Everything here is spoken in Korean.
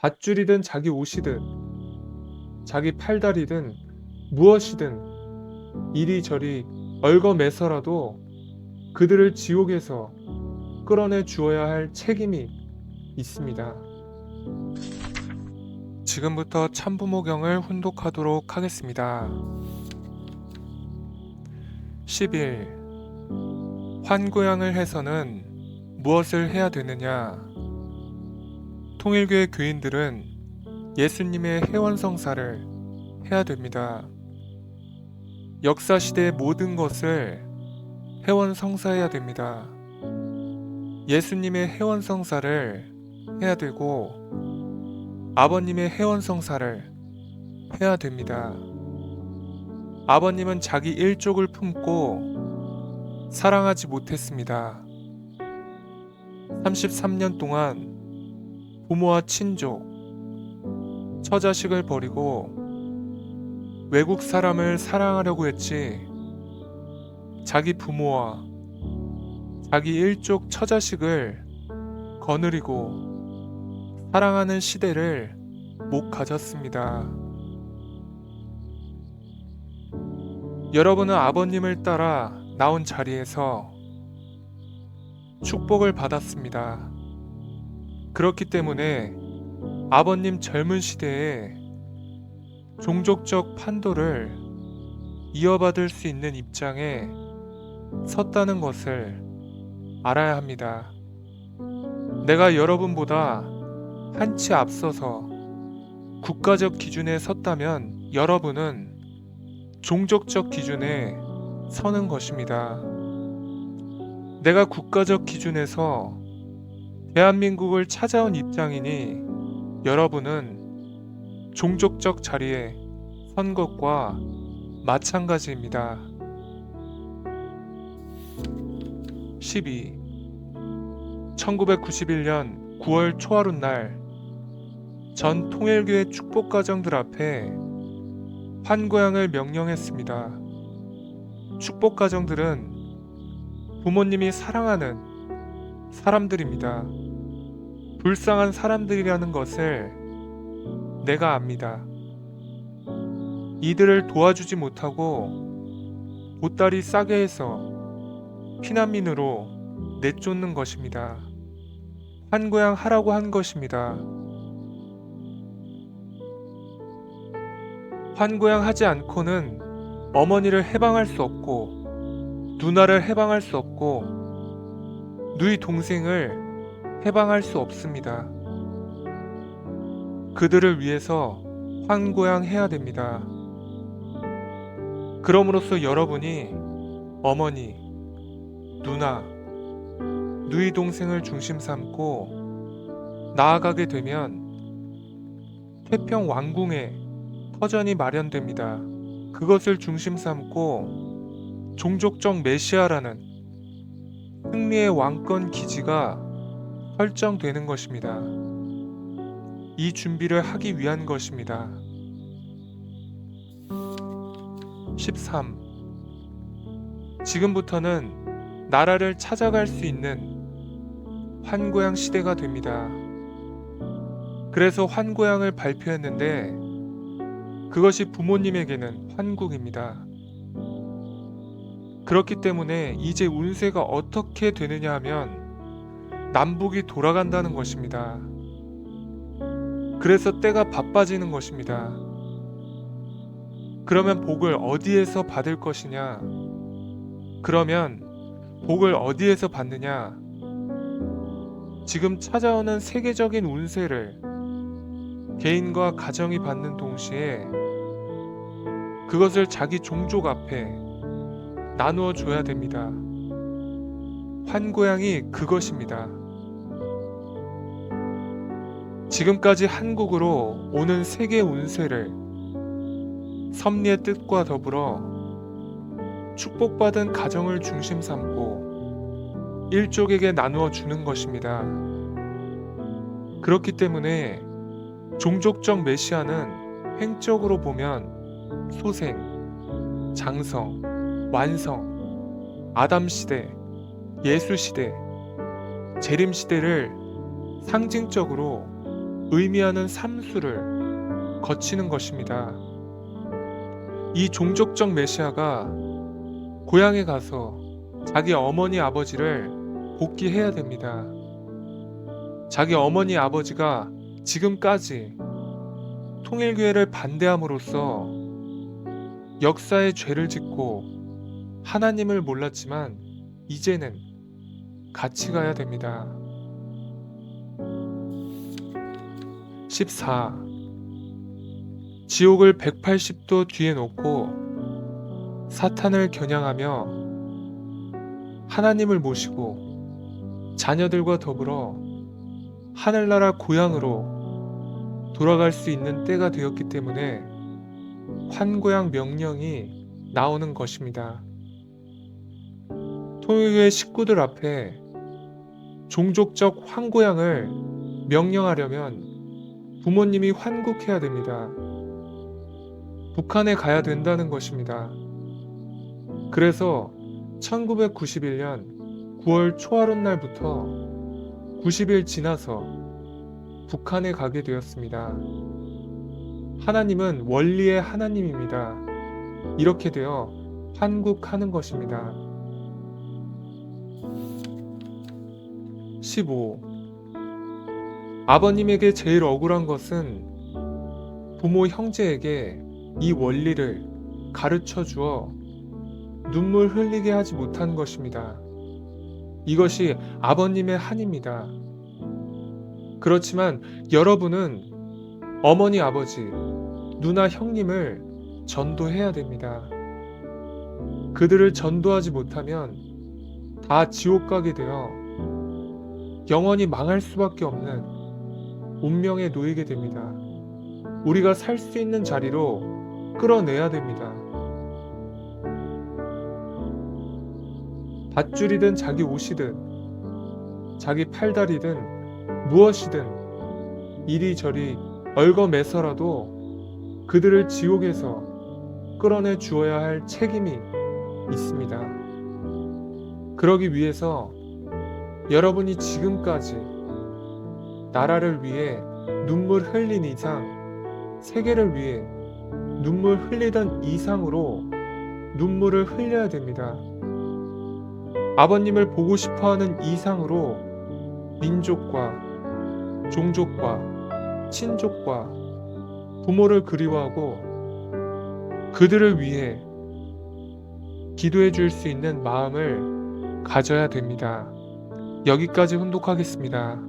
밧줄이든 자기 옷이든 자기 팔다리든 무엇이든 이리저리 얽어매서라도 그들을 지옥에서 끌어내 주어야 할 책임이 있습니다. 지금부터 참부모경을 훈독하도록 하겠습니다. 10일 환고양을 해서는 무엇을 해야 되느냐? 통일교회 교인들은 예수님의 해원성사를 해야 됩니다. 역사시대의 모든 것을 해원성사해야 됩니다. 예수님의 해원성사를 해야 되고 아버님의 해원성사를 해야 됩니다. 아버님은 자기 일족을 품고 사랑하지 못했습니다. 33년 동안 부모와 친족, 처자식을 버리고 외국 사람을 사랑하려고 했지 자기 부모와 자기 일족 처자식을 거느리고 사랑하는 시대를 못 가졌습니다. 여러분은 아버님을 따라 나온 자리에서 축복을 받았습니다. 그렇기 때문에 아버님 젊은 시대에 종족적 판도를 이어받을 수 있는 입장에 섰다는 것을 알아야 합니다. 내가 여러분보다 한치 앞서서 국가적 기준에 섰다면 여러분은 종족적 기준에 서는 것입니다. 내가 국가적 기준에서 대한민국을 찾아온 입장이니 여러분은 종족적 자리에 선 것과 마찬가지입니다. 12. 1991년 9월 초하룻날 전 통일교회 축복가정들 앞에 환고양을 명령했습니다. 축복가정들은 부모님이 사랑하는 사람들입니다. 불쌍한 사람들이라는 것을 내가 압니다. 이들을 도와주지 못하고 보따리 싸게 해서 피난민으로 내쫓는 것입니다. 환고양 하라고 한 것입니다. 환고양 하지 않고는 어머니를 해방할 수 없고 누나를 해방할 수 없고 누이 동생을 해방할 수 없습니다. 그들을 위해서 환고양 해야 됩니다. 그럼으로써 여러분이 어머니, 누나, 누이 동생을 중심 삼고 나아가게 되면 태평 왕궁에 터전이 마련됩니다. 그것을 중심 삼고 종족적 메시아라는 승리의 왕권 기지가 설정되는 것입니다. 이 준비를 하기 위한 것입니다. 13. 지금부터는 나라를 찾아갈 수 있는 환고양 시대가 됩니다. 그래서 환고양을 발표했는데 그것이 부모님에게는 환국입니다. 그렇기 때문에 이제 운세가 어떻게 되느냐 하면 남북이 돌아간다는 것입니다. 그래서 때가 바빠지는 것입니다. 그러면 복을 어디에서 받을 것이냐? 그러면 복을 어디에서 받느냐? 지금 찾아오는 세계적인 운세를 개인과 가정이 받는 동시에 그것을 자기 종족 앞에 나누어 줘야 됩니다. 환고양이 그것입니다. 지금까지 한국으로 오는 세계 운세를 섭리의 뜻과 더불어 축복받은 가정을 중심 삼고 일족에게 나누어 주는 것입니다. 그렇기 때문에 종족적 메시아는 횡적으로 보면 소생, 장성, 완성, 아담 시대, 예수 시대, 재림 시대를 상징적으로 의미하는 삼수를 거치는 것입니다. 이 종족적 메시아가 고향에 가서 자기 어머니 아버지를 복귀해야 됩니다. 자기 어머니 아버지가 지금까지 통일교회를 반대함으로써 역사의 죄를 짓고 하나님을 몰랐지만 이제는 같이 가야 됩니다. 14. 지옥을 180도 뒤에 놓고 사탄을 겨냥하며 하나님을 모시고 자녀들과 더불어 하늘나라 고향으로 돌아갈 수 있는 때가 되었기 때문에 환고양 명령이 나오는 것입니다. 통일교회 식구들 앞에 종족적 환고양을 명령하려면 부모님이 환국해야 됩니다. 북한에 가야 된다는 것입니다. 그래서 1991년 9월 초하룻 날부터 90일 지나서 북한에 가게 되었습니다. 하나님은 원리의 하나님입니다. 이렇게 되어 환국하는 것입니다. 15. 아버님에게 제일 억울한 것은 부모 형제에게 이 원리를 가르쳐 주어 눈물 흘리게 하지 못한 것입니다. 이것이 아버님의 한입니다. 그렇지만 여러분은 어머니, 아버지, 누나, 형님을 전도해야 됩니다. 그들을 전도하지 못하면 다 지옥 가게 되어 영원히 망할 수밖에 없는 운명에 놓이게 됩니다. 우리가 살 수 있는 자리로 끌어내야 됩니다. 밧줄이든 자기 옷이든 자기 팔다리든 무엇이든 이리저리 얽어매서라도 그들을 지옥에서 끌어내 주어야 할 책임이 있습니다. 그러기 위해서 여러분이 지금까지 나라를 위해 눈물 흘린 이상, 세계를 위해 눈물 흘리던 이상으로 눈물을 흘려야 됩니다. 아버님을 보고 싶어하는 이상으로 민족과 종족과 친족과 부모를 그리워하고 그들을 위해 기도해 줄 수 있는 마음을 가져야 됩니다. 여기까지 훈독하겠습니다.